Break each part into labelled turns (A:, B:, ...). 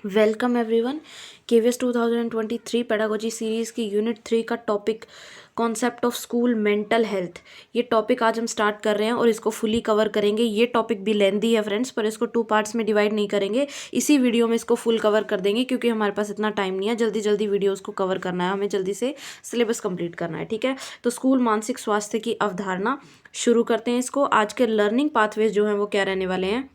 A: Welcome everyone. KVS 2023 pedagogy series की unit 3 का topic concept of school mental health, ये topic आज हम स्टार्ट कर रहे हैं और इसको फुली कवर करेंगे। ये टॉपिक भी लेंदी है फ्रेंड्स, पर इसको 2 पार्ट्स में डिवाइड नहीं करेंगे। इसी वीडियो में इसको फुल कवर कर देंगे क्योंकि हमारे पास इतना टाइम नहीं है। जल्दी जल्दी वीडियोज़ को कवर करना है, हमें जल्दी से सिलेबस कंप्लीट करना है, ठीक है। तो स्कूल मानसिक स्वास्थ्य की अवधारणा शुरू करते हैं इसको। आज के लर्निंग पाथवेज जो हैं वो क्या रहने वाले हैं।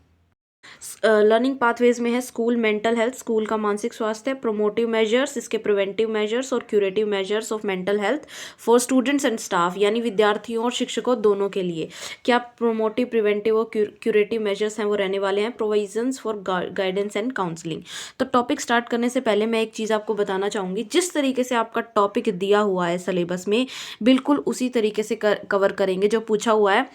A: लर्निंग पाथवेज में है स्कूल मेंटल हेल्थ, स्कूल का मानसिक स्वास्थ्य, प्रोमोटिव मेजर्स, इसके प्रिवेंटिव मेजर्स और curative measures of mental health for students and staff, यानी विद्यार्थियों और शिक्षकों दोनों के लिए। क्या प्रोमोटिव, प्रिवेंटिव और क्यूरेटिव मेजर्स हैं वो रहने वाले हैं। Provisions for guidance and counselling. तो टॉपिक स्टार्ट करने से पहले मैं एक चीज़ आपको बताना चाहूँगी, जिस तरीके से आपका टॉपिक दिया हुआ है सिलेबस में, बिल्कुल उसी तरीके से कवर करेंगे जो पूछा हुआ है।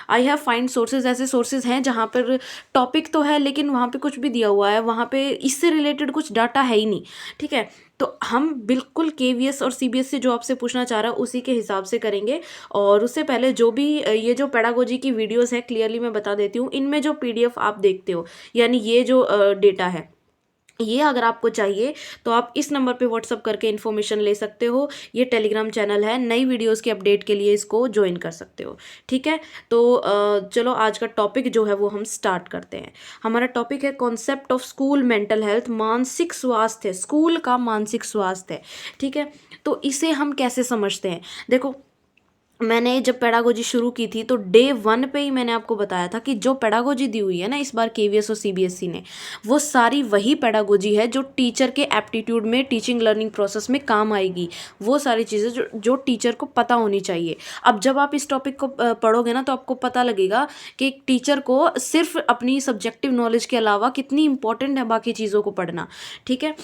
A: आई हैव फाइंड सोर्सेज, ऐसे सोर्सेज हैं जहाँ पर टॉपिक तो है लेकिन वहाँ पे कुछ भी दिया हुआ है, वहाँ पे इससे रिलेटेड कुछ डाटा है ही नहीं, ठीक है। तो हम बिल्कुल केवीएस और सीबीएस से जो आपसे पूछना चाह रहा है उसी के हिसाब से करेंगे। और उससे पहले जो भी ये जो पेडागोजी की वीडियोस है, क्लियरली मैं बता देती हूँ, इनमें जो पीडीएफ आप देखते हो, यानी ये जो डेटा है, ये अगर आपको चाहिए तो आप इस नंबर पे व्हाट्सअप करके इन्फॉर्मेशन ले सकते हो। ये टेलीग्राम चैनल है, नई वीडियोस की अपडेट के लिए इसको ज्वाइन कर सकते हो, ठीक है। तो चलो आज का टॉपिक जो है वो हम स्टार्ट करते हैं। हमारा टॉपिक है concept of school mental health, मानसिक स्वास्थ्य, स्कूल का मानसिक स्वास्थ्य, ठीक है। तो इसे हम कैसे समझते हैं। देखो, मैंने जब पेडागोजी शुरू की थी तो डे 1 पे ही मैंने आपको बताया था कि जो पेडागोजी दी हुई है ना इस बार केवीएस और सीबीएसई ने, वो सारी वही पेडागोजी है जो टीचर के एप्टीट्यूड में, टीचिंग लर्निंग प्रोसेस में काम आएगी। वो सारी चीज़ें जो टीचर को पता होनी चाहिए। अब जब आप इस टॉपिक को पढ़ोगे ना तो आपको पता लगेगा कि एक टीचर को सिर्फ अपनी सब्जेक्टिव नॉलेज के अलावा कितनी इंपॉर्टेंट है बाकी चीज़ों को पढ़ना, ठीक है।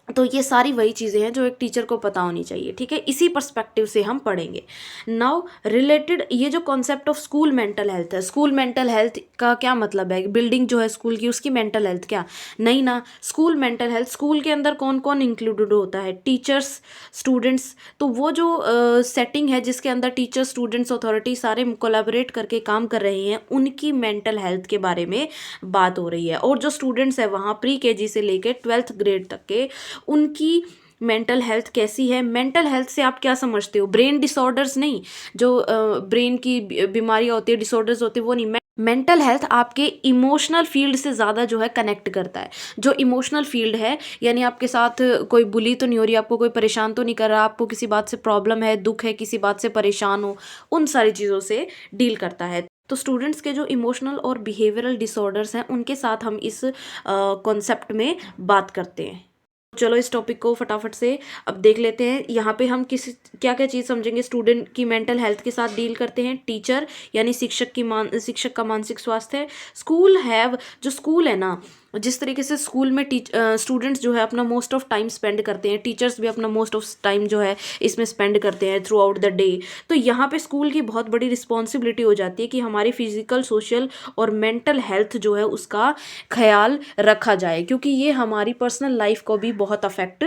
A: तो ये सारी वही चीज़ें हैं जो एक टीचर को पता होनी चाहिए, ठीक है। इसी पर्सपेक्टिव से हम पढ़ेंगे। नाउ रिलेटेड, ये जो concept of school mental health है, स्कूल मेंटल हेल्थ का क्या मतलब है। बिल्डिंग जो है स्कूल की, उसकी मेंटल हेल्थ क्या, नहीं ना। स्कूल मेंटल हेल्थ, स्कूल के अंदर कौन कौन इंक्लूडेड होता है, टीचर्स, स्टूडेंट्स। तो वो जो सेटिंग है जिसके अंदर टीचर, स्टूडेंट्स, अथॉरिटी सारे कोलैबोरेट करके काम कर रहे हैं, उनकी मेंटल हेल्थ के बारे में बात हो रही है। और जो स्टूडेंट्स है वहाँ प्री केजी से लेकर 12th ग्रेड तक के, उनकी मेंटल हेल्थ कैसी है। मेंटल हेल्थ से आप क्या समझते हो, ब्रेन डिसऑर्डर्स नहीं, जो ब्रेन की बीमारियां होती है, डिसऑर्डर्स होते हैं, वो नहीं। मेंटल हेल्थ आपके इमोशनल फील्ड से ज़्यादा जो है कनेक्ट करता है। जो इमोशनल फील्ड है, यानी आपके साथ कोई बुली तो नहीं हो रही, आपको कोई परेशान तो नहीं कर रहा, आपको किसी बात से प्रॉब्लम है, दुख है, किसी बात से परेशान हो, उन सारी चीज़ों से डील करता है। तो स्टूडेंट्स के जो इमोशनल और बिहेवियरल डिसऑर्डर्स हैं उनके साथ हम इस कॉन्सेप्ट में बात करते हैं। चलो इस टॉपिक को फटाफट से अब देख लेते हैं। यहाँ पे हम किस क्या क्या चीज़ समझेंगे। स्टूडेंट की मेंटल हेल्थ के साथ डील करते हैं। टीचर यानी शिक्षक का मानसिक स्वास्थ्य। स्कूल हैव, जो स्कूल है ना, जिस तरीके से स्कूल में स्टूडेंट्स जो है अपना मोस्ट ऑफ टाइम स्पेंड करते हैं, टीचर्स भी अपना मोस्ट ऑफ टाइम जो है इसमें स्पेंड करते हैं थ्रू आउट द डे। तो यहाँ पे स्कूल की बहुत बड़ी रिस्पॉन्सिबिलिटी हो जाती है कि हमारी फिजिकल, सोशल और मेंटल हेल्थ जो है उसका ख्याल रखा जाए, क्योंकि ये हमारी पर्सनल लाइफ को भी बहुत अफेक्ट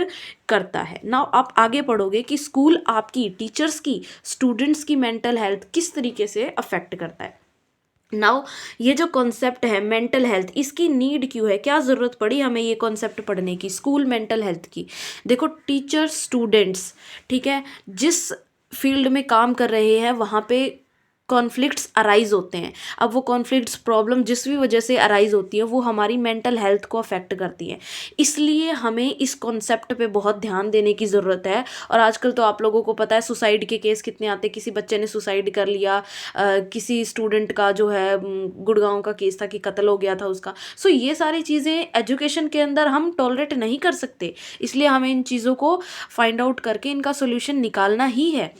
A: करता है ना। आप आगे पढ़ोगे कि स्कूल आपकी, टीचर्स की, स्टूडेंट्स की मेंटल हेल्थ किस तरीके से अफेक्ट करता है। नाउ ये जो कॉन्सेप्ट है मेंटल हेल्थ, इसकी नीड क्यों है, क्या ज़रूरत पड़ी हमें ये कॉन्सेप्ट पढ़ने की, स्कूल मेंटल हेल्थ की। देखो, टीचर, स्टूडेंट्स, ठीक है, जिस फील्ड में काम कर रहे हैं वहाँ पे कॉन्फ्लिक्ट्स अराइज होते हैं। अब वो कॉन्फ्लिक्ट्स, प्रॉब्लम जिस भी वजह से अराइज होती है वो हमारी मेंटल हेल्थ को अफेक्ट करती है। इसलिए हमें इस कॉन्सेप्ट पे बहुत ध्यान देने की ज़रूरत है। और आजकल तो आप लोगों को पता है सुसाइड के केस कितने आते हैं। किसी बच्चे ने सुसाइड कर लिया, किसी स्टूडेंट का जो है गुड़गांव का केस था कि कत्ल हो गया था उसका। सो ये सारी चीज़ें एजुकेशन के अंदर हम टॉलरेट नहीं कर सकते, इसलिए हमें इन चीज़ों को फाइंड आउट करके इनका सोल्यूशन निकालना ही है।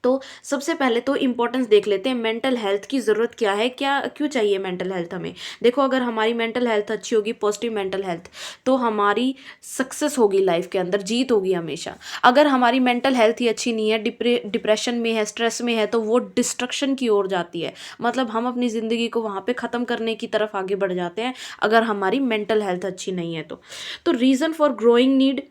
A: तो सबसे पहले तो इम्पोर्टेंस देख लेते हैं, मेंटल हेल्थ की ज़रूरत क्या है, क्या क्यों चाहिए मेंटल हेल्थ हमें। देखो, अगर हमारी मेंटल हेल्थ अच्छी होगी, पॉजिटिव मेंटल हेल्थ, तो हमारी सक्सेस होगी लाइफ के अंदर, जीत होगी हमेशा। अगर हमारी मेंटल हेल्थ ही अच्छी नहीं है, डिप्रेशन में है, स्ट्रेस में है, तो वो डिस्ट्रक्शन की ओर जाती है। मतलब हम अपनी ज़िंदगी को वहाँ पे ख़त्म करने की तरफ आगे बढ़ जाते हैं अगर हमारी मेंटल हेल्थ अच्छी नहीं है तो reason for growing need,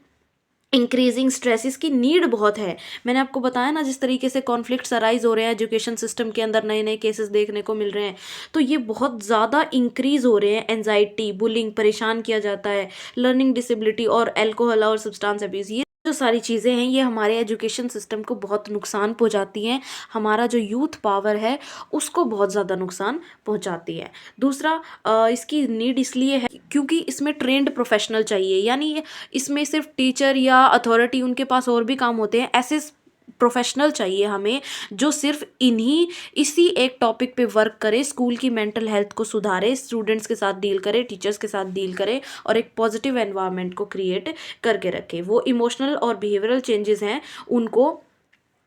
A: increasing stress, इसकी नीड बहुत है। मैंने आपको बताया ना, जिस तरीके से कॉन्फ्लिक्ट्स अराइज हो रहे हैं एजुकेशन सिस्टम के अंदर, नए नए केसेस देखने को मिल रहे हैं, तो ये बहुत ज़्यादा इंक्रीज हो रहे हैं। एंजाइटी, बुलिंग, परेशान किया जाता है, लर्निंग डिसेबिलिटी और एल्कोहल और सब्सटेंस अब्यूज़, ये जो सारी चीज़ें हैं ये हमारे एजुकेशन सिस्टम को बहुत नुकसान पहुंचाती हैं। हमारा जो यूथ पावर है उसको बहुत ज़्यादा नुकसान पहुंचाती है। दूसरा, इसकी नीड इसलिए है क्योंकि इसमें ट्रेंड प्रोफेशनल चाहिए, यानी इसमें सिर्फ टीचर या अथॉरिटी, उनके पास और भी काम होते हैं, ऐसे प्रोफेशनल चाहिए हमें जो सिर्फ इसी एक टॉपिक पे वर्क करे, स्कूल की मेंटल हेल्थ को सुधारे, स्टूडेंट्स के साथ डील करे, टीचर्स के साथ डील करे और एक पॉजिटिव एनवायरनमेंट को क्रिएट करके रखे। वो इमोशनल और बिहेवियरल चेंजेस हैं उनको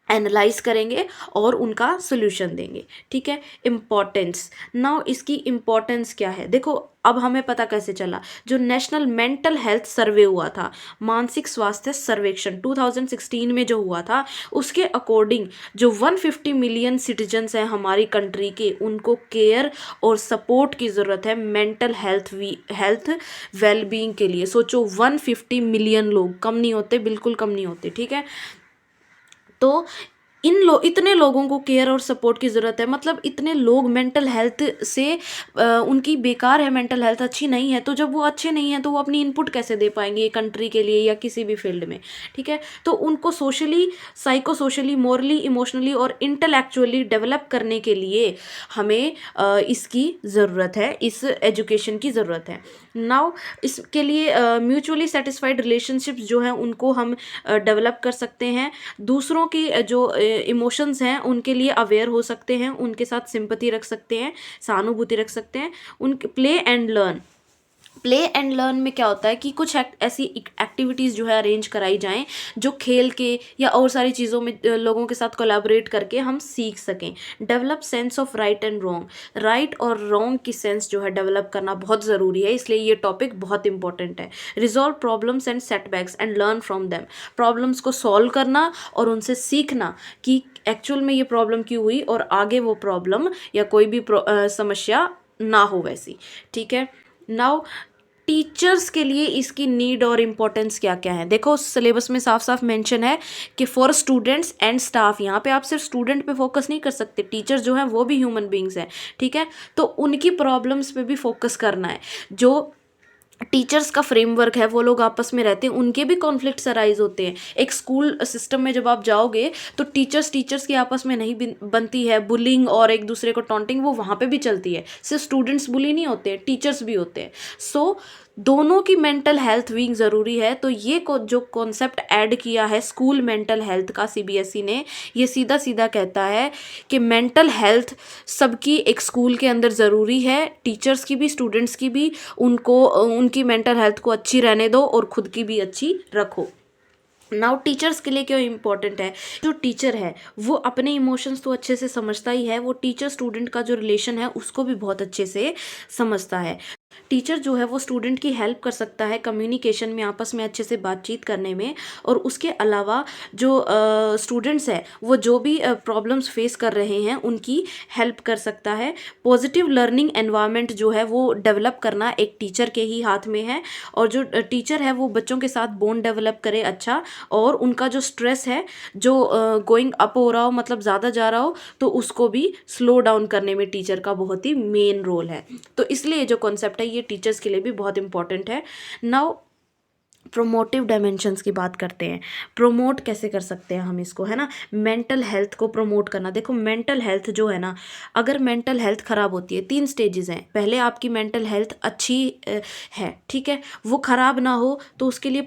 A: एनालाइज करेंगे और उनका सोल्यूशन देंगे। ठीक है। इम्पॉर्टेंस, नाउ इसकी इम्पॉर्टेंस क्या है, देखो अब हमें पता कैसे चला। जो नेशनल मेंटल हेल्थ सर्वे हुआ था, मानसिक स्वास्थ्य सर्वेक्षण 2016 में जो हुआ था, उसके अकॉर्डिंग जो 150 मिलियन सिटीजन्स हैं हमारी कंट्री के, उनको केयर और सपोर्ट की ज़रूरत है मेंटल हेल्थ वेलबींग के लिए। सोचो 150 मिलियन लोग, कम नहीं होते, बिल्कुल कम नहीं होते। ठीक है। तो इतने लोगों को केयर और सपोर्ट की ज़रूरत है, मतलब इतने लोग मेंटल हेल्थ से उनकी बेकार है, मेंटल हेल्थ अच्छी नहीं है, तो जब वो अच्छे नहीं हैं तो वो अपनी इनपुट कैसे दे पाएंगे कंट्री के लिए या किसी भी फील्ड में। ठीक है। तो उनको socially, psycho socially, morally, emotionally और इंटेलेक्चुअली डेवलप करने के लिए हमें इसकी ज़रूरत है, इस एजुकेशन की ज़रूरत है। नाउ इसके लिए म्यूचुअली सेटिस्फाइड रिलेशनशिप्स जो हैं उनको हम डेवलप कर सकते हैं। दूसरों की जो इमोशंस हैं उनके लिए अवेयर हो सकते हैं, उनके साथ सिंपैथी रख सकते हैं, सहानुभूति रख सकते हैं। उनके प्ले एंड लर्न में क्या होता है कि कुछ ऐसी एक्टिविटीज़ जो है अरेंज कराई जाएं जो खेल के या और सारी चीज़ों में लोगों के साथ कोलैबोरेट करके हम सीख सकें। Develop sense of right and wrong, right और रॉन्ग की सेंस जो है डेवलप करना बहुत ज़रूरी है, इसलिए ये टॉपिक बहुत इंपॉर्टेंट है। Resolve problems and setbacks and learn from them, problems को सॉल्व करना और उनसे सीखना कि एक्चुअल में ये प्रॉब्लम क्यों हुई और आगे वो प्रॉब्लम या कोई भी समस्या ना हो वैसी। ठीक है। नाउ टीचर्स के लिए इसकी नीड और इम्पोर्टेंस क्या क्या है, देखो सिलेबस में साफ साफ मेंशन है कि फॉर स्टूडेंट्स एंड स्टाफ। यहाँ पे आप सिर्फ स्टूडेंट पे फोकस नहीं कर सकते, टीचर्स जो हैं वो भी ह्यूमन बींग्स हैं। ठीक है। तो उनकी प्रॉब्लम्स पे भी फोकस करना है। जो टीचर्स का फ्रेमवर्क है, वो लोग आपस में रहते हैं, उनके भी कॉन्फ्लिक्ट्स अराइज होते हैं। एक स्कूल सिस्टम में जब आप जाओगे तो टीचर्स की आपस में नहीं बनती है, बुलिंग और एक दूसरे को टॉन्टिंग वो वहाँ पे भी चलती है। सिर्फ स्टूडेंट्स बुली नहीं होते, टीचर्स भी होते हैं। सो दोनों की मेंटल हेल्थ बीइंग ज़रूरी है। तो ये जो कॉन्सेप्ट ऐड किया है स्कूल मेंटल हेल्थ का सीबीएसई ने, ये सीधा सीधा कहता है कि मेंटल हेल्थ सबकी एक स्कूल के अंदर ज़रूरी है, टीचर्स की भी, स्टूडेंट्स की भी। उनको उनकी मेंटल हेल्थ को अच्छी रहने दो और खुद की भी अच्छी रखो। नाउ टीचर्स के लिए क्यों इम्पोर्टेंट है, जो टीचर है वो अपने इमोशंस तो अच्छे से समझता ही है, वो टीचर स्टूडेंट का जो रिलेशन है उसको भी बहुत अच्छे से समझता है। टीचर जो है वो स्टूडेंट की हेल्प कर सकता है कम्युनिकेशन में, आपस में अच्छे से बातचीत करने में। और उसके अलावा जो स्टूडेंट्स हैं वो जो भी प्रॉब्लम्स फेस कर रहे हैं उनकी हेल्प कर सकता है। पॉजिटिव लर्निंग एनवायरनमेंट जो है वो डेवलप करना एक टीचर के ही हाथ में है। और जो टीचर है वो बच्चों के साथ बॉन्ड डेवलप करे अच्छा, और उनका जो स्ट्रेस है जो गोइंग अप हो रहा हो, मतलब ज़्यादा जा रहा हो, तो उसको भी स्लो डाउन करने में टीचर का बहुत ही मेन रोल है। तो इसलिए जो कॉन्सेप्ट है ये टीचर्स के लिए भी बहुत इंपॉर्टेंट है। नाउ प्रोमोटिव डायमेंशंस की बात करते हैं। प्रोमोट कैसे कर सकते हैं हम इसको, है ना, मेंटल हेल्थ को प्रमोट करना। देखो मेंटल हेल्थ जो है ना, अगर मेंटल हेल्थ ख़राब होती है, 3 स्टेजेस हैं। पहले आपकी मेंटल हेल्थ अच्छी है, ठीक है, वो ख़राब ना हो तो उसके लिए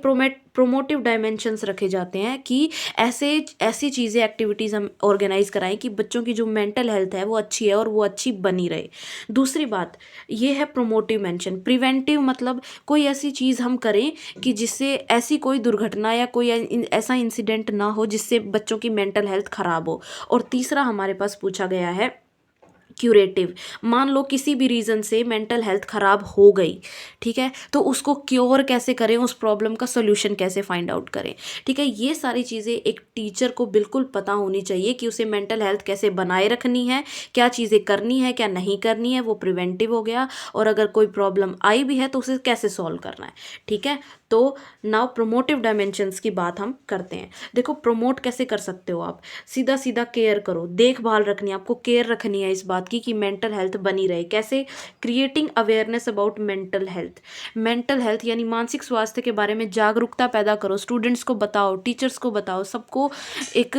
A: प्रोमोटिव डायमेंशंस रखे जाते हैं कि ऐसी चीज़ें, एक्टिविटीज़ हम ऑर्गेनाइज कराएं कि बच्चों की जो मेंटल हेल्थ है वो अच्छी है और वो अच्छी बनी रहे। दूसरी बात ये है प्रोमोटिव मेंशन। प्रिवेंटिव मतलब कोई ऐसी चीज़ हम करें कि जिससे ऐसी कोई दुर्घटना या कोई ऐसा इंसिडेंट ना हो जिससे बच्चों की मेंटल हेल्थ ख़राब हो। और तीसरा हमारे पास पूछा गया है क्यूरेटिव, मान लो किसी भी रीज़न से मेंटल हेल्थ ख़राब हो गई, ठीक है, तो उसको क्योर कैसे करें, उस प्रॉब्लम का सोल्यूशन कैसे फाइंड आउट करें, ठीक है। ये सारी चीज़ें एक टीचर को बिल्कुल पता होनी चाहिए कि उसे मेंटल हेल्थ कैसे बनाए रखनी है, क्या चीज़ें करनी है क्या नहीं करनी है, वो प्रिवेंटिव हो गया, और अगर कोई प्रॉब्लम आई भी है तो उसे कैसे सॉल्व करना है, ठीक है। तो नाउ प्रोमोटिव डायमेंशंस की बात हम करते हैं। देखो प्रमोट कैसे कर सकते हो आप, सीधा सीधा केयर करो, देखभाल रखनी है आपको, केयर रखनी है इस बात की कि मेंटल हेल्थ बनी रहे। कैसे? Creating awareness about mental health. Mental health यानी मानसिक स्वास्थ्य के बारे में जागरूकता पैदा करो, स्टूडेंट्स को बताओ, टीचर्स को बताओ, सबको एक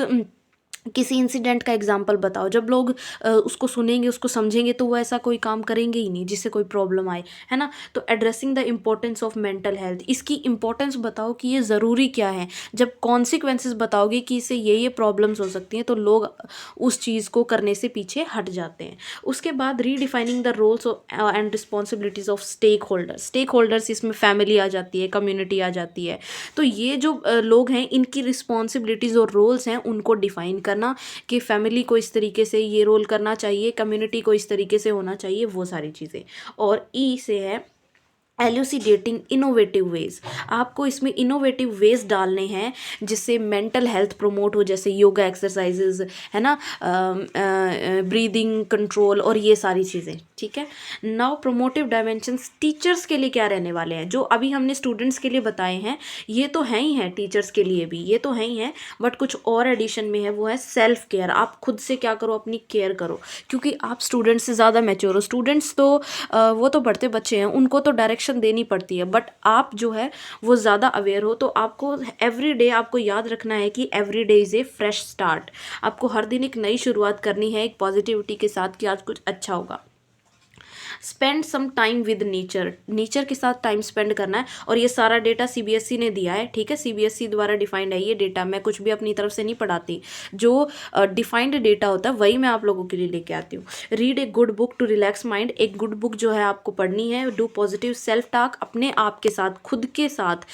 A: किसी इंसिडेंट का एग्जाम्पल बताओ। जब लोग उसको सुनेंगे, उसको समझेंगे, तो वो ऐसा कोई काम करेंगे ही नहीं जिससे कोई प्रॉब्लम आए, है ना। तो addressing the importance of mental health, इसकी इम्पोर्टेंस बताओ कि ये ज़रूरी क्या है। जब कॉन्सिक्वेंसेस बताओगे कि इससे ये प्रॉब्लम्स हो सकती हैं, तो लोग उस चीज़ को करने से पीछे हट जाते हैं। उसके बाद redefining the roles and responsibilities of stakeholders, इसमें फैमिली आ जाती है, कम्युनिटी आ जाती है। तो ये जो लोग हैं, इनकी रिस्पॉन्सिबिलिटीज़ और रोल्स हैं, उनको डिफ़ाइन करना कि फैमिली को इस तरीके से ये रोल करना चाहिए, कम्युनिटी को इस तरीके से होना चाहिए, वो सारी चीज़ें। और ई से है एल्यूसिडेटिंग इनोवेटिव वेज, आपको इसमें इनोवेटिव वेज डालने हैं जिससे मेंटल हेल्थ प्रमोट हो, जैसे योगा एक्सरसाइजेज, है ना, ब्रीदिंग कंट्रोल और ये सारी चीज़ें, ठीक है। नाउ प्रोमोटिव डायमेंशंस टीचर्स के लिए क्या रहने वाले हैं, जो अभी हमने स्टूडेंट्स के लिए बताए हैं ये तो हैं ही हैं, टीचर्स के लिए भी ये तो हैं ही हैं, बट कुछ और एडिशन में है, वो है सेल्फ केयर। आप खुद से क्या करो, अपनी केयर करो, क्योंकि आप स्टूडेंट्स से ज़्यादा मैच्योर हो। स्टूडेंट्स तो वो तो पढ़ते बच्चे हैं, उनको तो डायरेक्शन देनी पड़ती है, बट आप जो है वो ज़्यादा अवेयर हो। तो आपको एवरी डे आपको याद रखना है कि every day is a fresh start. आपको हर दिन एक नई शुरुआत करनी है, एक पॉजिटिविटी के साथ कि आज कुछ अच्छा होगा। Spend some time with nature के साथ टाइम स्पेंड करना है, और ये सारा डेटा सीबीएसई ने दिया है, ठीक है, सीबीएसई द्वारा डिफाइंड है ये डेटा, मैं कुछ भी अपनी तरफ से नहीं पढ़ाती। जो डिफाइंड डेटा होता है वही मैं आप लोगों के लिए लेके आती हूँ। Read a good book to relax mind, एक गुड बुक जो है आपको पढ़नी है। डू पॉजिटिव सेल्फ टॉक, अपने आप के साथ, खुद के साथ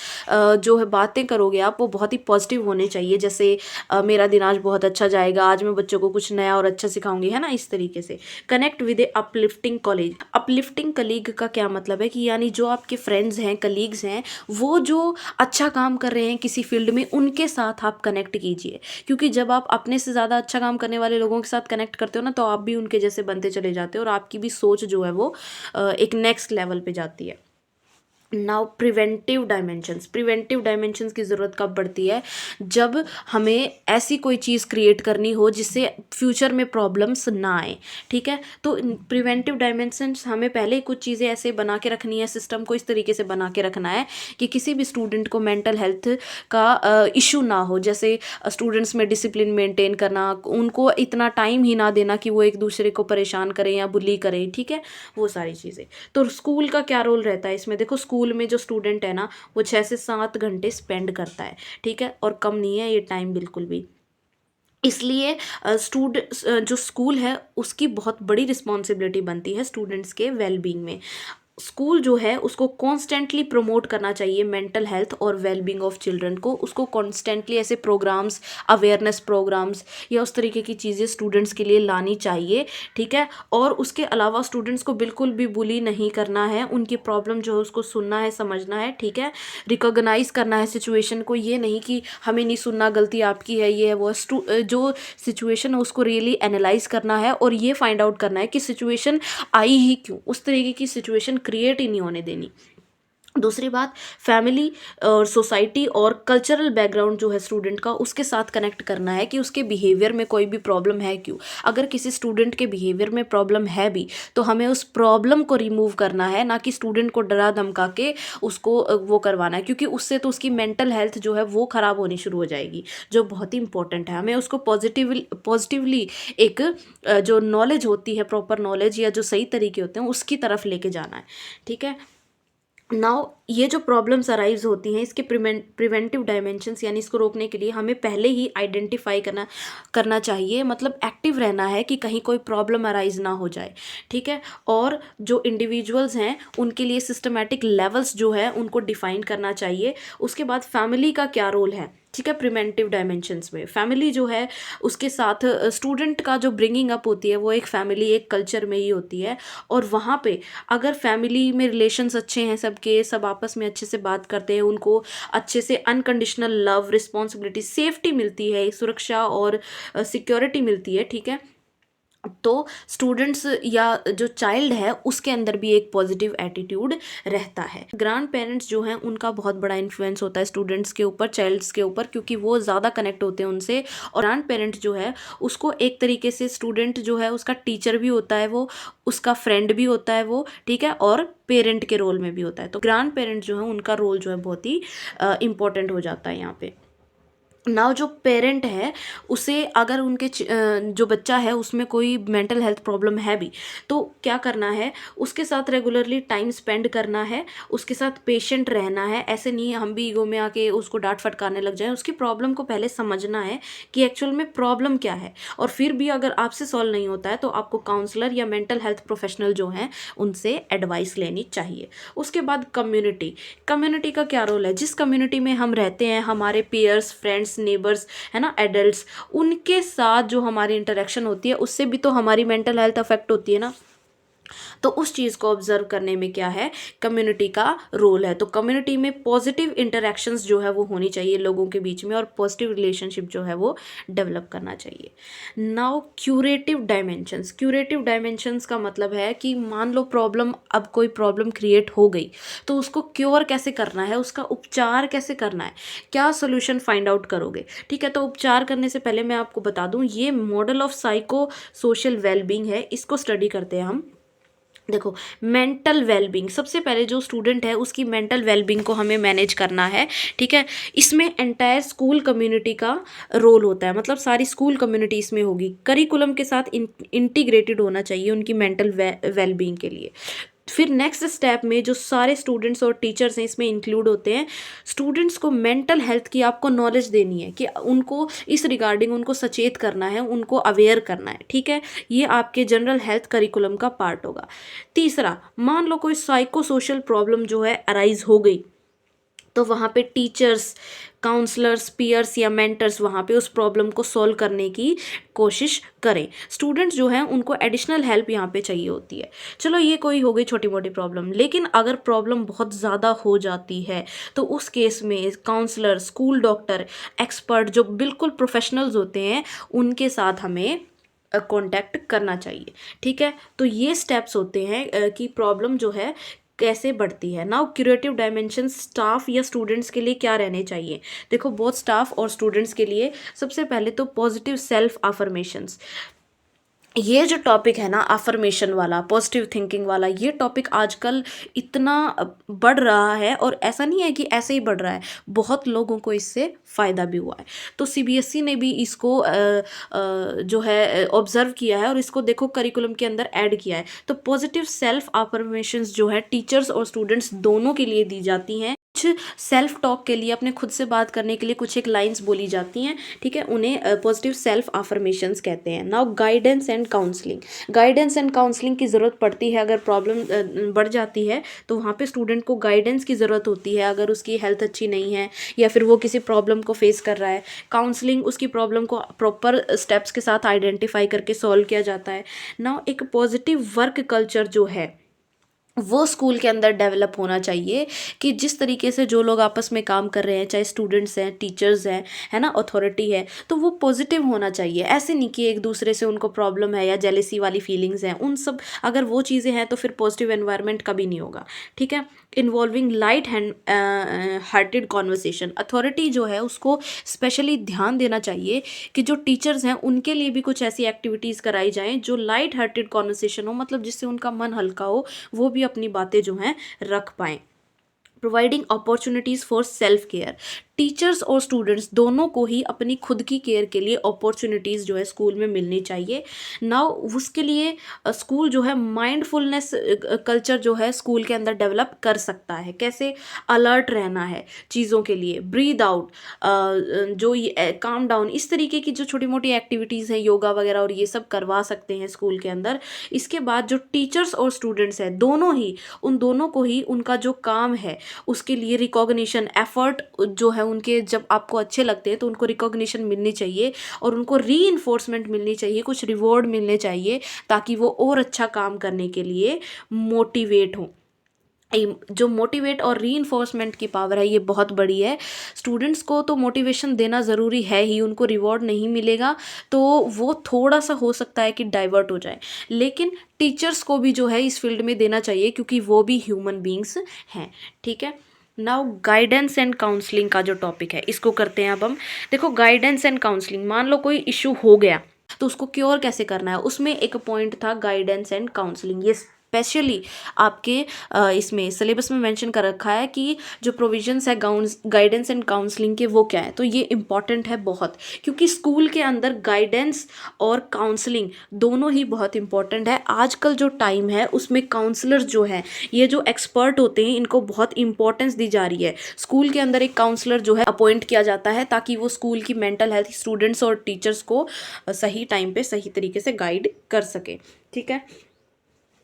A: जो है बातें करोगे आप, वो बहुत ही पॉजिटिव होने चाहिए। जैसे मेरा दिन आज बहुत अच्छा जाएगा, आज मैं बच्चों को कुछ नया और अच्छा सिखाऊंगी, है ना, इस तरीके से। Connect with A uplifting college, uplifting colleague का क्या मतलब है कि यानी जो आपके फ्रेंड्स हैं, कलीग्स हैं, वो जो अच्छा काम कर रहे हैं किसी फील्ड में, उनके साथ आप कनेक्ट कीजिए। क्योंकि जब आप अपने से ज़्यादा अच्छा काम करने वाले लोगों के साथ कनेक्ट करते हो ना, तो आप भी उनके जैसे बनते चले जाते हो, और आपकी भी सोच जो है वो एक नेक्स्ट लेवल पे जाती है। नाउ प्रिवेंटिव डायमेंशंस की ज़रूरत कब पड़ती है, जब हमें ऐसी कोई चीज़ क्रिएट करनी हो जिससे फ्यूचर में प्रॉब्लम्स ना आए, ठीक है। तो प्रिवेंटिव डायमेंशंस हमें पहले ही कुछ चीज़ें ऐसे बना के रखनी है, सिस्टम को इस तरीके से बना के रखना है कि किसी भी स्टूडेंट को मेंटल हेल्थ का इशू ना हो। जैसे स्टूडेंट्स में डिसिप्लिन मेंटेन करना, उनको इतना टाइम ही ना देना कि वो एक दूसरे को परेशान करें या बुली करें, ठीक है, वो सारी चीज़ें। तो स्कूल का क्या रोल रहता है इसमें, देखो स्कूल में जो स्टूडेंट है ना, वो 6 से 7 घंटे स्पेंड करता है, ठीक है, और कम नहीं है ये टाइम बिल्कुल भी। इसलिए जो स्कूल है उसकी बहुत बड़ी रिस्पॉन्सिबिलिटी बनती है स्टूडेंट्स के वेलबींग में। स्कूल जो है उसको कॉन्स्टेंटली प्रमोट करना चाहिए मेंटल हेल्थ और वेलबींग ऑफ चिल्ड्रन को। उसको कॉन्स्टेंटली ऐसे प्रोग्राम्स, अवेयरनेस प्रोग्राम्स या उस तरीके की चीज़ें स्टूडेंट्स के लिए लानी चाहिए, ठीक है। और उसके अलावा स्टूडेंट्स को बिल्कुल भी बुली नहीं करना है, उनकी प्रॉब्लम जो है उसको सुनना है, समझना है, ठीक है। रिकॉग्नाइज करना है सिचुएशन को, ये नहीं कि हमें नहीं सुनना, गलती आपकी है, ये है वो। जो सिचुएशन है उसको रियली एनालाइज करना है, और ये फाइंड आउट करना है कि सिचुएशन आई ही क्यों, उस तरीके की सिचुएशन क्रिएट ही नहीं होने देनी। दूसरी बात, फैमिली और सोसाइटी और कल्चरल बैकग्राउंड जो है स्टूडेंट का, उसके साथ कनेक्ट करना है कि उसके बिहेवियर में कोई भी प्रॉब्लम है क्यों। अगर किसी स्टूडेंट के बिहेवियर में प्रॉब्लम है भी, तो हमें उस प्रॉब्लम को रिमूव करना है, ना कि स्टूडेंट को डरा धमका के उसको वो करवाना है, क्योंकि उससे तो उसकी मेंटल हेल्थ जो है वो ख़राब होनी शुरू हो जाएगी, जो बहुत ही इंपॉर्टेंट है। हमें उसको पॉजिटिवली एक जो नॉलेज होती है, प्रॉपर नॉलेज या जो सही तरीके होते हैं, उसकी तरफ लेके जाना है, ठीक है। नाउ ये जो प्रॉब्लम्स अराइज होती हैं, इसके प्रिवेंटिव डायमेंशंस यानी इसको रोकने के लिए हमें पहले ही आइडेंटिफाई करना चाहिए, मतलब एक्टिव रहना है कि कहीं कोई प्रॉब्लम अराइज ना हो जाए, ठीक है। और जो इंडिविजुअल्स हैं उनके लिए सिस्टमैटिक लेवल्स जो है उनको डिफाइन करना चाहिए। उसके बाद फैमिली का क्या रोल है, ठीक है। प्रिवेंटिव डायमेंशंस में फैमिली जो है उसके साथ स्टूडेंट का जो ब्रिंगिंग अप होती है वो एक फैमिली एक कल्चर में ही होती है, और वहाँ पे अगर फैमिली में रिलेशंस अच्छे हैं, सबके सब आपस में अच्छे से बात करते हैं, उनको अच्छे से अनकंडीशनल लव, रिस्पॉन्सिबिलिटी, सेफ्टी मिलती है, सुरक्षा और सिक्योरिटी मिलती है, ठीक है, तो स्टूडेंट्स या जो चाइल्ड है उसके अंदर भी एक पॉजिटिव एटीट्यूड रहता है। ग्रैंड पेरेंट्स जो हैं उनका बहुत बड़ा इन्फ्लुएंस होता है स्टूडेंट्स के ऊपर, चाइल्ड्स के ऊपर, क्योंकि वो ज़्यादा कनेक्ट होते हैं उनसे। और ग्रैंड पेरेंट्स जो है उसको एक तरीके से स्टूडेंट जो है उसका टीचर भी होता है, वो उसका फ्रेंड भी होता है वो, ठीक है, और पेरेंट के रोल में भी होता है। तो ग्रैंड पेरेंट्स जो है उनका रोल जो है बहुत ही इंपॉर्टेंट हो जाता है यहाँ पे। नाउ जो पेरेंट है उसे अगर उनके जो बच्चा है उसमें कोई मेंटल हेल्थ प्रॉब्लम है भी, तो क्या करना है, उसके साथ रेगुलरली टाइम स्पेंड करना है, उसके साथ पेशेंट रहना है। ऐसे नहीं हम भी ईगो में आके उसको डांट फटकारने लग जाएं, उसकी प्रॉब्लम को पहले समझना है कि एक्चुअल में प्रॉब्लम क्या है, और फिर भी अगर आपसे सॉल्व नहीं होता है तो आपको काउंसलर या मेंटल हेल्थ प्रोफेशनल जो हैं उनसे एडवाइस लेनी चाहिए। उसके बाद कम्युनिटी का क्या रोल है, जिस कम्युनिटी में हम रहते हैं, हमारे पीयर्स, फ्रेंड्स, नेबर्स, है ना, एडल्ट्स, उनके साथ जो हमारी इंटरेक्शन होती है उससे भी तो हमारी मेंटल हेल्थ अफेक्ट होती है ना। तो उस चीज़ को ऑब्जर्व करने में क्या है, कम्युनिटी का रोल है। तो कम्युनिटी में पॉजिटिव इंटरेक्शंस जो है वो होनी चाहिए लोगों के बीच में, और पॉजिटिव रिलेशनशिप जो है वो डेवलप करना चाहिए। नाउ क्यूरेटिव डायमेंशंस का मतलब है कि मान लो प्रॉब्लम, अब कोई प्रॉब्लम क्रिएट हो गई तो उसको क्योर कैसे करना है, उसका उपचार कैसे करना है, क्या सोल्यूशन फाइंड आउट करोगे, ठीक है। तो उपचार करने से पहले मैं आपको बता दूं, ये model of psycho social wellbeing है, इसको स्टडी करते हैं हम। देखो, मेंटल वेलबींग, सबसे पहले जो स्टूडेंट है उसकी मेंटल वेलबींग को हमें मैनेज करना है, ठीक है। इसमें एंटायर स्कूल कम्युनिटी का रोल होता है, मतलब सारी स्कूल कम्युनिटी इसमें होगी, करिकुलम के साथ इंटीग्रेटेड होना चाहिए उनकी मेंटल वेलबींग के लिए। फिर नेक्स्ट स्टेप में जो सारे स्टूडेंट्स और टीचर्स हैं इसमें इंक्लूड होते हैं, स्टूडेंट्स को मेंटल हेल्थ की आपको नॉलेज देनी है, कि उनको इस रिगार्डिंग उनको सचेत करना है, उनको अवेयर करना है, ठीक है। ये आपके जनरल हेल्थ करिकुलम का पार्ट होगा। तीसरा, मान लो कोई साइको सोशल प्रॉब्लम जो है अराइज हो गई, तो वहाँ पे टीचर्स, काउंसलर्स, पीयर्स या मेंटर्स वहाँ पे उस प्रॉब्लम को सॉल्व करने की कोशिश करें। स्टूडेंट्स जो हैं उनको एडिशनल हेल्प यहाँ पे चाहिए होती है। चलो ये कोई हो गई छोटी मोटी प्रॉब्लम, लेकिन अगर प्रॉब्लम बहुत ज़्यादा हो जाती है तो उस केस में काउंसलर, स्कूल डॉक्टर, एक्सपर्ट जो बिल्कुल प्रोफेशनल्स होते हैं उनके साथ हमें कांटेक्ट करना चाहिए, ठीक है। तो ये स्टेप्स होते हैं कि प्रॉब्लम जो है कैसे बढ़ती है। नाउ क्यूरेटिव डायमेंशन स्टाफ या स्टूडेंट्स के लिए क्या रहने चाहिए। देखो, बोथ स्टाफ और स्टूडेंट्स के लिए सबसे पहले तो पॉजिटिव सेल्फ अफर्मेशंस, ये जो टॉपिक है ना अफर्मेशन वाला, पॉजिटिव थिंकिंग वाला, ये टॉपिक आजकल इतना बढ़ रहा है, और ऐसा नहीं है कि ऐसे ही बढ़ रहा है, बहुत लोगों को इससे फ़ायदा भी हुआ है। तो सीबीएसई ने भी इसको जो है ऑब्जर्व किया है और इसको देखो करिकुलम के अंदर ऐड किया है। तो पॉजिटिव सेल्फ अफर्मेशंस जो है टीचर्स और स्टूडेंट्स दोनों के लिए दी जाती हैं। कुछ सेल्फ टॉक के लिए, अपने खुद से बात करने के लिए कुछ एक लाइंस बोली जाती हैं, ठीक है, उन्हें पॉजिटिव सेल्फ अफर्मेशंस कहते हैं। नाउ गाइडेंस एंड काउंसलिंग की ज़रूरत पड़ती है। अगर प्रॉब्लम बढ़ जाती है तो वहाँ पे स्टूडेंट को गाइडेंस की ज़रूरत होती है, अगर उसकी हेल्थ अच्छी नहीं है या फिर वो किसी प्रॉब्लम को फेस कर रहा है। काउंसलिंग, उसकी प्रॉब्लम को प्रॉपर स्टेप्स के साथ आइडेंटिफाई करके सॉल्व किया जाता है। नाउ एक पॉजिटिव वर्क कल्चर जो है वो स्कूल के अंदर डेवलप होना चाहिए, कि जिस तरीके से जो लोग आपस में काम कर रहे हैं, चाहे स्टूडेंट्स हैं, टीचर्स हैं, है ना, अथॉरिटी है, तो वो पॉजिटिव होना चाहिए। ऐसे नहीं कि एक दूसरे से उनको प्रॉब्लम है या जेलेसी वाली फीलिंग्स हैं, उन सब अगर वो चीज़ें हैं तो फिर पॉजिटिव एनवायरनमेंट कभी नहीं होगा, ठीक है। Involving light hearted conversation, authority जो है उसको स्पेशली ध्यान देना चाहिए कि जो टीचर्स हैं उनके लिए भी कुछ ऐसी एक्टिविटीज़ कराई जाएँ जो लाइट हार्टेड कॉन्वर्सेशन हो, मतलब जिससे उनका मन हल्का हो, वो भी अपनी बातें जो हैं रख पाएँ। Providing opportunities for self care, teachers और स्टूडेंट्स दोनों को ही अपनी खुद की केयर के लिए अपॉर्चुनिटीज़ जो है स्कूल में मिलनी चाहिए। नाउ उसके लिए स्कूल जो है माइंडफुलनेस कल्चर जो है स्कूल के अंदर डेवलप कर सकता है। कैसे? अलर्ट रहना है चीज़ों के लिए, ब्रीद आउट, जो ये काम डाउन, इस तरीके की जो छोटी मोटी एक्टिविटीज़ हैं, योगा वगैरह, और ये सब करवा सकते हैं स्कूल के अंदर। इसके बाद जो टीचर्स और स्टूडेंट्स हैं दोनों ही, उन दोनों को ही उनका जो काम है उसके लिए रिकॉग्निशन, एफर्ट जो है है उनके जब आपको अच्छे लगते हैं तो उनको रिकॉग्निशन मिलनी चाहिए और उनको रीइंफोर्समेंट मिलनी चाहिए, कुछ रिवॉर्ड मिलने चाहिए ताकि वो और अच्छा काम करने के लिए मोटिवेट हों। जो मोटिवेट और रीइंफोर्समेंट की पावर है ये बहुत बड़ी है। स्टूडेंट्स को तो मोटिवेशन देना ज़रूरी है ही, उनको रिवॉर्ड नहीं मिलेगा तो वो थोड़ा सा हो सकता है कि डाइवर्ट हो जाए, लेकिन टीचर्स को भी जो है इस फील्ड में देना चाहिए क्योंकि वो भी ह्यूमन बींग्स हैं। ठीक है, नाउ गाइडेंस एंड काउंसलिंग का जो टॉपिक है इसको करते हैं अब हम। देखो, गाइडेंस एंड काउंसलिंग, मान लो कोई इशू हो गया तो उसको क्योर कैसे करना है, उसमें एक पॉइंट था गाइडेंस एंड काउंसलिंग। ये स्पेशली आपके इसमें सिलेबस में मेंशन कर रखा है कि जो प्रोविजंस है गाइडेंस एंड काउंसलिंग के वो क्या है, तो ये इम्पॉर्टेंट है बहुत, क्योंकि स्कूल के अंदर गाइडेंस और काउंसलिंग दोनों ही बहुत इंपॉर्टेंट है। आजकल जो टाइम है उसमें काउंसलर्स जो है, ये जो एक्सपर्ट होते हैं, इनको बहुत इंपॉर्टेंस दी जा रही है। स्कूल के अंदर एक काउंसलर जो है अपॉइंट किया जाता है ताकि वो स्कूल की मेंटल हेल्थ स्टूडेंट्स और टीचर्स को सही टाइम पे सही तरीके से गाइड कर सके। ठीक है,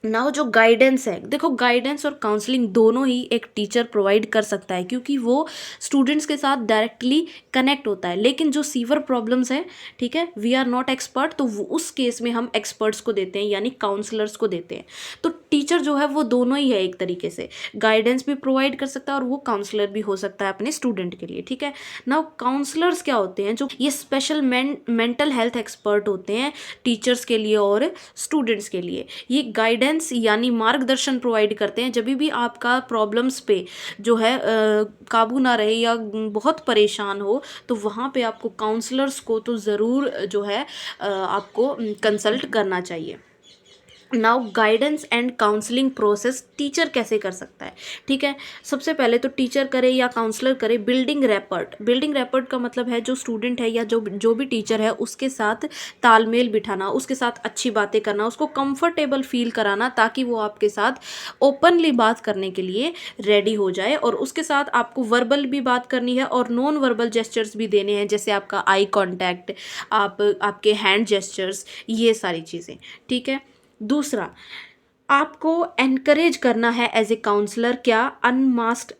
A: नाउ जो गाइडेंस है, देखो गाइडेंस और काउंसलिंग दोनों ही एक टीचर प्रोवाइड कर सकता है क्योंकि वो स्टूडेंट्स के साथ डायरेक्टली कनेक्ट होता है। लेकिन जो सीवियर प्रॉब्लम्स है, ठीक है, वी आर नॉट एक्सपर्ट, तो उस केस में हम एक्सपर्ट्स को देते हैं यानी काउंसलर्स को देते हैं। तो टीचर जो है वो दोनों ही है, एक तरीके से गाइडेंस भी प्रोवाइड कर सकता है और वो काउंसलर भी हो सकता है अपने स्टूडेंट के लिए। ठीक है, नाउ काउंसलर्स क्या होते हैं, जो ये स्पेशल मेंटल हेल्थ एक्सपर्ट होते हैं टीचर्स के लिए और स्टूडेंट्स के लिए। ये गाइडेंस यानी मार्गदर्शन प्रोवाइड करते हैं जब भी आपका प्रॉब्लम्स पे जो है काबू ना रहे या बहुत परेशान हो, तो वहाँ पे आपको काउंसलर्स को तो ज़रूर जो है आपको कंसल्ट करना चाहिए। Now guidance and counselling process teacher कैसे कर सकता है। ठीक है, सबसे पहले तो टीचर करे या काउंसलर करे बिल्डिंग रैपर्ट। बिल्डिंग रैपर्ट का मतलब है जो स्टूडेंट है या जो भी टीचर है उसके साथ तालमेल बिठाना, उसके साथ अच्छी बातें करना, उसको कंफर्टेबल फील कराना ताकि वो आपके साथ ओपनली बात करने के लिए रेडी हो जाए। और उसके साथ आपको वर्बल भी बात करनी है और नॉन वर्बल जेस्चर्स भी देने हैं, जैसे आपका आई कॉन्टैक्ट, आपके हैंड जेस्चर्स, ये सारी चीज़ें। ठीक है, दूसरा, आपको एनकरेज करना है एज ए काउंसलर क्या, अनमास्क्ड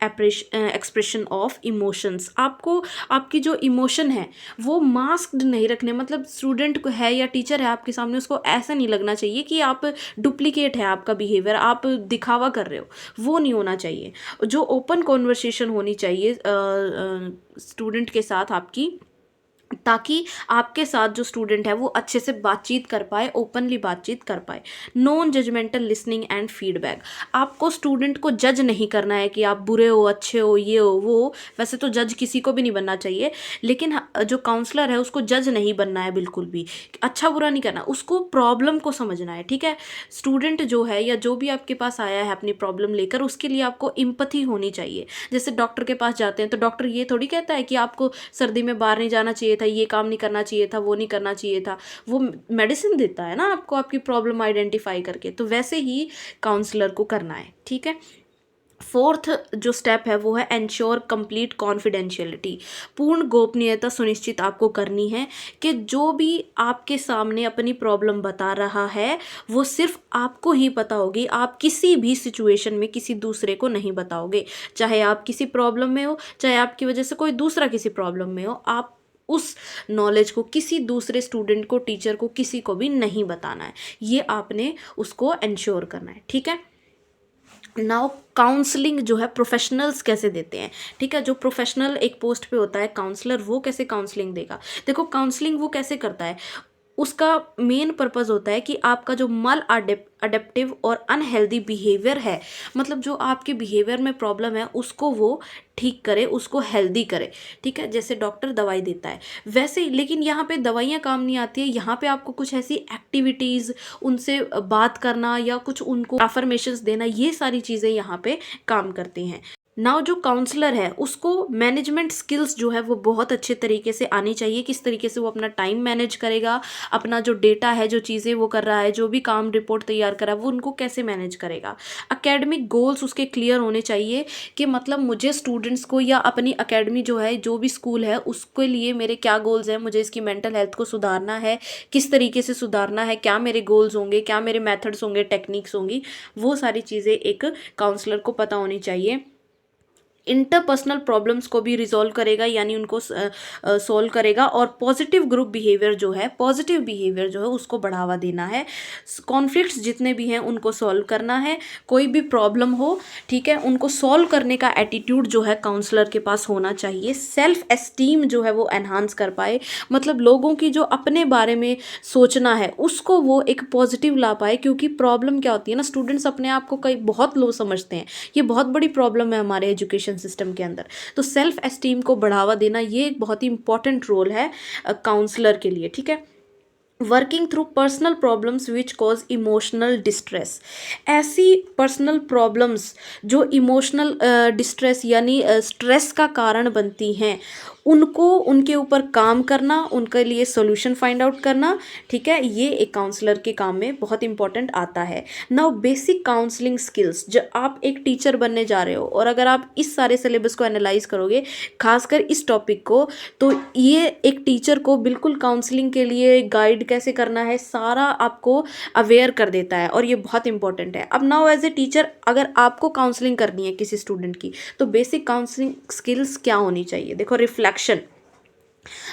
A: एक्सप्रेशन ऑफ इमोशंस। आपको आपकी जो इमोशन है वो मास्क्ड नहीं रखने, मतलब स्टूडेंट को है या टीचर है आपके सामने, उसको ऐसा नहीं लगना चाहिए कि आप डुप्लीकेट है आपका बिहेवियर, आप दिखावा कर रहे हो, वो नहीं होना चाहिए। जो ओपन कॉन्वर्सेशन होनी चाहिए स्टूडेंट के साथ आपकी, ताकि आपके साथ जो स्टूडेंट है वो अच्छे से बातचीत कर पाए, ओपनली बातचीत कर पाए। Non judgmental listening and feedback, आपको स्टूडेंट को जज नहीं करना है कि आप बुरे हो, अच्छे हो, ये हो, वो हो। वैसे तो जज किसी को भी नहीं बनना चाहिए, लेकिन जो काउंसलर है उसको जज नहीं बनना है बिल्कुल भी, अच्छा बुरा नहीं करना, उसको प्रॉब्लम को समझना है। ठीक है, स्टूडेंट जो है या जो भी आपके पास आया है अपनी प्रॉब्लम लेकर, उसके लिए आपको इम्पैथी होनी चाहिए। जैसे डॉक्टर के पास जाते हैं तो डॉक्टर ये थोड़ी कहता है कि आपको सर्दी में बाहर नहीं जाना चाहिए था, ये काम नहीं करना चाहिए था, वो नहीं करना चाहिए था, वो मेडिसिन देता है ना आपको आपकी प्रॉब्लम आइडेंटिफाई करके। तो वैसे ही काउंसलर को करना है। ठीक है, फोर्थ जो स्टेप है वो है एंश्योर कंप्लीट कॉन्फिडेंशियलिटी, पूर्ण गोपनीयता सुनिश्चित आपको करनी है कि जो भी आपके सामने अपनी प्रॉब्लम बता रहा है वो सिर्फ आपको ही पता होगी, आप किसी भी सिचुएशन में किसी दूसरे को नहीं बताओगे। चाहे आप किसी प्रॉब्लम में हो, चाहे आपकी वजह से कोई दूसरा किसी प्रॉब्लम में हो, आप उस नॉलेज को किसी दूसरे स्टूडेंट को, टीचर को, किसी को भी नहीं बताना है। ये आपने उसको एंश्योर करना है। ठीक है, नाउ काउंसलिंग जो है प्रोफेशनल्स कैसे देते हैं। ठीक है, जो प्रोफेशनल एक पोस्ट पे होता है काउंसलर, वो कैसे काउंसलिंग देगा। देखो, काउंसलिंग वो कैसे करता है, उसका मेन पर्पस होता है कि आपका जो मल अडेप्टिव और अनहेल्दी बिहेवियर है, मतलब जो आपके बिहेवियर में प्रॉब्लम है उसको वो ठीक करे, उसको हेल्दी करे। ठीक है, जैसे डॉक्टर दवाई देता है वैसे ही, लेकिन यहाँ पे दवाइयाँ काम नहीं आती है, यहाँ पे आपको कुछ ऐसी एक्टिविटीज़, उनसे बात करना या कुछ उनको अफर्मेशंस देना, ये सारी चीज़ें यहाँ पे काम करती हैं। नाउ जो काउंसलर है उसको मैनेजमेंट स्किल्स जो है वो बहुत अच्छे तरीके से आनी चाहिए, किस तरीके से वो अपना टाइम मैनेज करेगा, अपना जो डेटा है, जो चीज़ें वो कर रहा है, जो भी काम रिपोर्ट तैयार कर रहा है, वो उनको कैसे मैनेज करेगा। एकेडमिक गोल्स उसके क्लियर होने चाहिए कि मतलब मुझे स्टूडेंट्स को या अपनी एकेडमी जो है, जो भी स्कूल है, उसके लिए मेरे क्या गोल्स हैं, मुझे इसकी मेंटल हेल्थ को सुधारना है, किस तरीके से सुधारना है, क्या मेरे गोल्स होंगे, क्या मेरे मेथड्स होंगे, टेक्निक्स होंगी, वो सारी चीज़ें एक काउंसलर को पता होनी चाहिए। इंटरपर्सनल प्रॉब्लम्स को भी रिजॉल्व करेगा, यानी उनको सॉल्व करेगा। और पॉजिटिव ग्रुप बिहेवियर जो है, पॉजिटिव बिहेवियर जो है उसको बढ़ावा देना है। कॉन्फ्लिक्ट्स जितने भी हैं उनको सॉल्व करना है। कोई भी प्रॉब्लम हो, ठीक है, उनको सॉल्व करने का एटीट्यूड जो है काउंसलर के पास होना चाहिए। सेल्फ एस्टीम जो है वो एनहांस कर पाए, मतलब लोगों की जो अपने बारे में सोचना है उसको वो एक पॉजिटिव ला पाए। क्योंकि प्रॉब्लम क्या होती है ना, स्टूडेंट्स अपने आप को कई बहुत लो समझते हैं, ये बहुत बड़ी प्रॉब्लम है हमारे एजुकेशन सिस्टम के अंदर। तो सेल्फ एस्टीम को बढ़ावा देना ये एक बहुत ही इंपॉर्टेंट रोल है काउंसलर के लिए, ठीक है। Working through personal problems which cause emotional distress, ऐसी पर्सनल प्रॉब्लम्स जो इमोशनल डिस्ट्रेस यानी स्ट्रेस का कारण बनती हैं, उनको उनके ऊपर काम करना, उनके लिए सॉल्यूशन फाइंड आउट करना, ठीक है, ये एक काउंसलर के काम में बहुत इंपॉर्टेंट आता है। नाउ बेसिक काउंसलिंग स्किल्स, जब आप एक टीचर बनने जा रहे हो और अगर आप इस सारे सिलेबस को एनालाइज करोगे, खासकर इस टॉपिक को, तो ये एक टीचर को बिल्कुल काउंसलिंग के लिए गाइड कैसे करना है सारा आपको अवेयर कर देता है, और ये बहुत इंपॉर्टेंट है। अब नाउ एज ए टीचर अगर आपको काउंसलिंग करनी है किसी स्टूडेंट की, तो बेसिक काउंसलिंग स्किल्स क्या होनी चाहिए? देखो, रिफ्लेक्शन,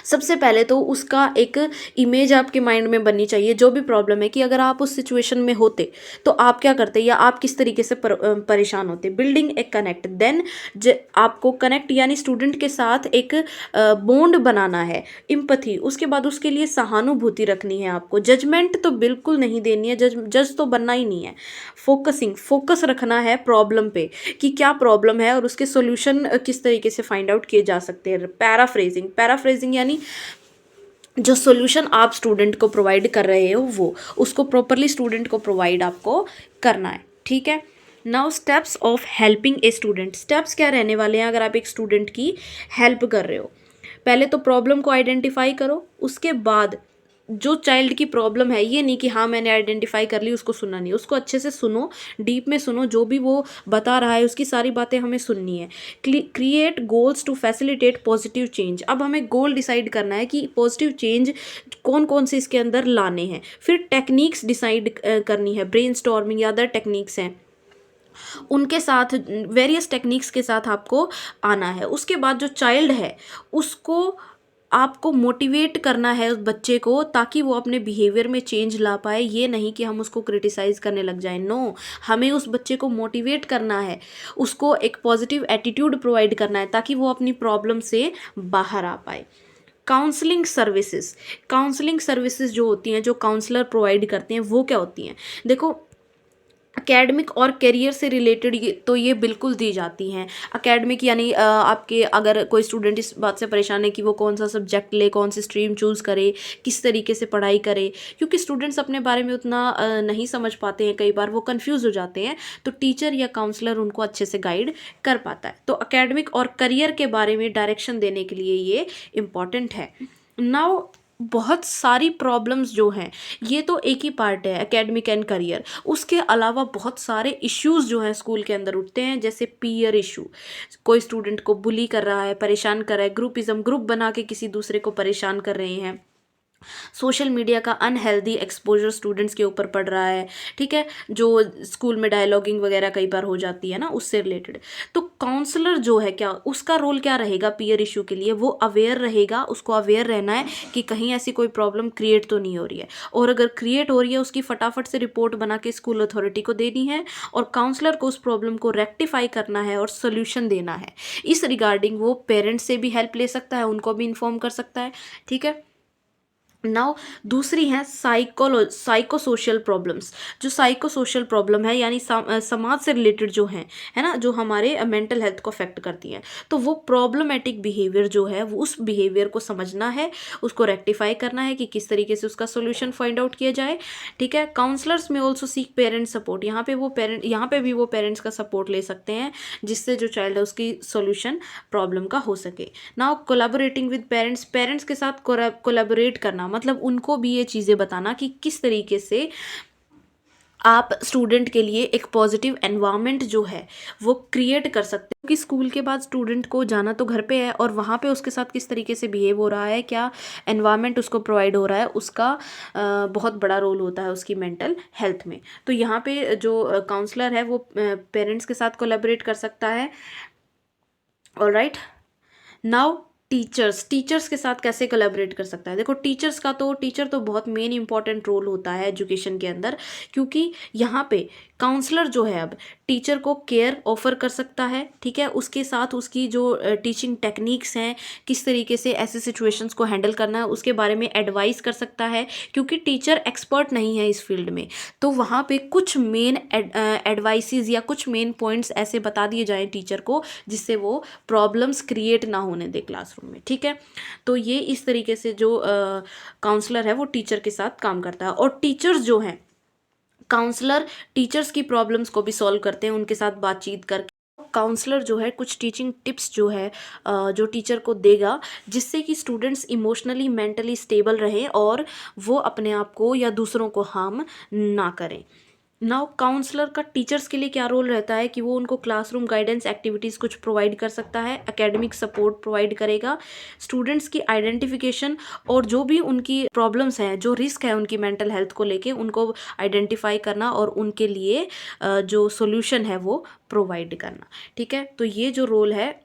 A: सबसे पहले तो उसका एक इमेज आपके माइंड में बननी चाहिए, जो भी प्रॉब्लम है, कि अगर आप उस सिचुएशन में होते तो आप क्या करते या आप किस तरीके से परेशान होते। बिल्डिंग ए कनेक्ट, देन आपको कनेक्ट यानी स्टूडेंट के साथ एक बॉन्ड बनाना है, इम्पथी, उसके बाद उसके लिए सहानुभूति रखनी है आपको। जजमेंट तो बिल्कुल नहीं देनी है, जज तो बनना ही नहीं है। फोकसिंग, फोकस रखना है प्रॉब्लम पे कि क्या प्रॉब्लम है और उसके सॉल्यूशन किस तरीके से फाइंड आउट किए जा सकते हैं। पैराफ्रेजिंग, पैराफ्रेजिंग यानी जो सॉल्यूशन आप स्टूडेंट को प्रोवाइड कर रहे हो वो उसको प्रॉपरली स्टूडेंट को प्रोवाइड आपको करना है, ठीक है। Now steps of helping a student, steps क्या रहने वाले हैं अगर आप एक स्टूडेंट की हेल्प कर रहे हो? पहले तो प्रॉब्लम को आइडेंटिफाई करो, उसके बाद जो चाइल्ड की प्रॉब्लम है, ये नहीं कि हाँ मैंने आइडेंटिफाई कर ली, उसको सुनना नहीं, उसको अच्छे से सुनो, डीप में सुनो, जो भी वो बता रहा है उसकी सारी बातें हमें सुननी है। Create goals to facilitate positive change, अब हमें गोल डिसाइड करना है कि पॉजिटिव चेंज कौन कौन से इसके अंदर लाने हैं। फिर टेक्निक्स डिसाइड करनी है, ब्रेनस्टॉर्मिंग या अदर टेक्निक्स हैं, उनके साथ वेरियस टेक्निक्स के साथ आपको आना है। उसके बाद जो चाइल्ड है उसको आपको मोटिवेट करना है उस बच्चे को, ताकि वो अपने बिहेवियर में चेंज ला पाए। ये नहीं कि हम उसको क्रिटिसाइज़ करने लग जाएं, नो, हमें उस बच्चे को मोटिवेट करना है, उसको एक पॉजिटिव एटीट्यूड प्रोवाइड करना है ताकि वो अपनी प्रॉब्लम से बाहर आ पाए। काउंसलिंग सर्विसेज, काउंसलिंग सर्विसेज जो होती हैं, जो काउंसलर प्रोवाइड करते हैं, वो क्या होती हैं? देखो, एकेडमिक और करियर से रिलेटेड तो ये बिल्कुल दी जाती हैं। एकेडमिक यानी आपके अगर कोई स्टूडेंट इस बात से परेशान है कि वो कौन सा सब्जेक्ट ले, कौन सी स्ट्रीम चूज़ करे, किस तरीके से पढ़ाई करे, क्योंकि स्टूडेंट्स अपने बारे में उतना नहीं समझ पाते हैं, कई बार वो कंफ्यूज हो जाते हैं, तो टीचर या काउंसलर उनको अच्छे से गाइड कर पाता है। तो एकेडमिक और करियर के बारे में डायरेक्शन देने के लिए ये इम्पॉर्टेंट है। नाउ बहुत सारी प्रॉब्लम्स जो हैं, ये तो एक ही पार्ट है एकेडमिक एंड करियर, उसके अलावा बहुत सारे इश्यूज जो हैं स्कूल के अंदर उठते हैं, जैसे पीयर इशू, कोई स्टूडेंट को बुली कर रहा है, परेशान कर रहा है, ग्रुपिज्म, ग्रुप बना के किसी दूसरे को परेशान कर रहे हैं, सोशल मीडिया का अनहेल्दी एक्सपोजर स्टूडेंट्स के ऊपर पड़ रहा है, ठीक है, जो स्कूल में डायलॉगिंग वगैरह कई बार हो जाती है ना, उससे रिलेटेड। तो काउंसलर जो है, क्या उसका रोल क्या रहेगा पीयर इशू के लिए? वो अवेयर रहेगा, उसको अवेयर रहना है कि कहीं ऐसी कोई प्रॉब्लम क्रिएट तो नहीं हो रही है, और अगर क्रिएट हो रही है उसकी फटाफट से रिपोर्ट बना के स्कूल अथॉरिटी को देनी है, और काउंसलर को उस प्रॉब्लम को रेक्टिफाई करना है और सोल्यूशन देना है। इस रिगार्डिंग वो पेरेंट्स से भी हेल्प ले सकता है, उनको भी इन्फॉर्म कर सकता है, ठीक है। नाउ दूसरी है साइको सोशल प्रॉब्लम्स। जो साइको सोशल प्रॉब्लम है यानी समाज से रिलेटेड जो हैं, है ना, जो हमारे मेंटल हेल्थ को अफेक्ट करती हैं, तो वो प्रॉब्लमेटिक बिहेवियर जो है, वो उस बिहेवियर को समझना है, उसको रेक्टिफाई करना है कि किस तरीके से उसका सोल्यूशन फाइंड आउट किया जाए, ठीक है। काउंसलर्स में ऑल्सो सीक पेरेंट्स सपोर्ट, यहाँ पे भी वो पेरेंट्स का सपोर्ट ले सकते हैं, जिससे जो चाइल्ड है उसकी सोल्यूशन प्रॉब्लम का हो सके। Now collaborating with parents, parents के साथ कोलैबोरेट करना, मतलब उनको भी ये चीज़ें बताना कि किस तरीके से आप स्टूडेंट के लिए एक पॉजिटिव एनवायरनमेंट जो है वो क्रिएट कर सकते हो, कि स्कूल के बाद स्टूडेंट को जाना तो घर पे है, और वहाँ पे उसके साथ किस तरीके से बिहेव हो रहा है, क्या एनवायरनमेंट उसको प्रोवाइड हो रहा है, उसका बहुत बड़ा रोल होता है उसकी मेंटल हेल्थ में। तो यहाँ पे जो काउंसलर है वो पेरेंट्स के साथ कोलैबोरेट कर सकता है, ऑलराइट। नाउ टीचर्स के साथ कैसे कोलैबोरेट कर सकता है। देखो टीचर तो बहुत मेन इंपॉर्टेंट रोल होता है एजुकेशन के अंदर, क्योंकि यहाँ पे काउंसलर जो है अब टीचर को केयर ऑफर कर सकता है, ठीक है, उसके साथ उसकी जो टीचिंग टेक्निक्स हैं, किस तरीके से ऐसे सिचुएशंस को हैंडल करना है उसके बारे में एडवाइस कर सकता है, क्योंकि टीचर एक्सपर्ट नहीं है इस फील्ड में। तो वहाँ पे कुछ मेन एडवाइसेस या कुछ मेन पॉइंट्स ऐसे बता दिए जाएं टीचर को, जिससे वो प्रॉब्लम्स क्रिएट ना होने दे क्लासरूम में, ठीक है। तो ये इस तरीके से जो काउंसलर है वो टीचर के साथ काम करता है। और टीचर्स जो हैं, काउंसलर टीचर्स की प्रॉब्लम्स को भी सॉल्व करते हैं उनके साथ बातचीत करके। काउंसलर जो है कुछ टीचिंग टिप्स जो है जो टीचर को देगा, जिससे कि स्टूडेंट्स इमोशनली मेंटली स्टेबल रहें और वो अपने आप को या दूसरों को हार्म ना करें। नाउ काउंसलर का टीचर्स के लिए क्या रोल रहता है कि वो उनको क्लासरूम गाइडेंस एक्टिविटीज़ कुछ प्रोवाइड कर सकता है, एकेडमिक सपोर्ट प्रोवाइड करेगा, स्टूडेंट्स की आइडेंटिफिकेशन और जो भी उनकी प्रॉब्लम्स हैं, जो रिस्क है उनकी मेंटल हेल्थ को लेके, उनको आइडेंटिफाई करना और उनके लिए जो सोल्यूशन है वो प्रोवाइड करना, ठीक है। तो ये जो रोल है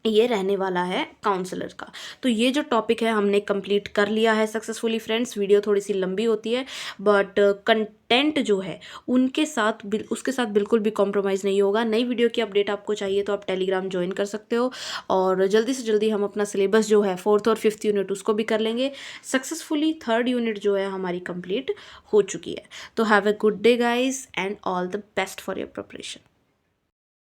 A: ये रहने वाला है काउंसलर का। तो ये जो टॉपिक है हमने कंप्लीट कर लिया है सक्सेसफुली फ्रेंड्स। वीडियो थोड़ी सी लंबी होती है, बट कंटेंट जो है उसके साथ बिल्कुल भी कॉम्प्रोमाइज़ नहीं होगा। नई वीडियो की अपडेट आपको चाहिए तो आप टेलीग्राम ज्वाइन कर सकते हो, और जल्दी से जल्दी हम अपना सिलेबस जो है 4th और 5th यूनिट उसको भी कर लेंगे। सक्सेसफुली 3rd यूनिट जो है हमारी कंप्लीट हो चुकी है। तो have a good day guys and all the best for your preparation.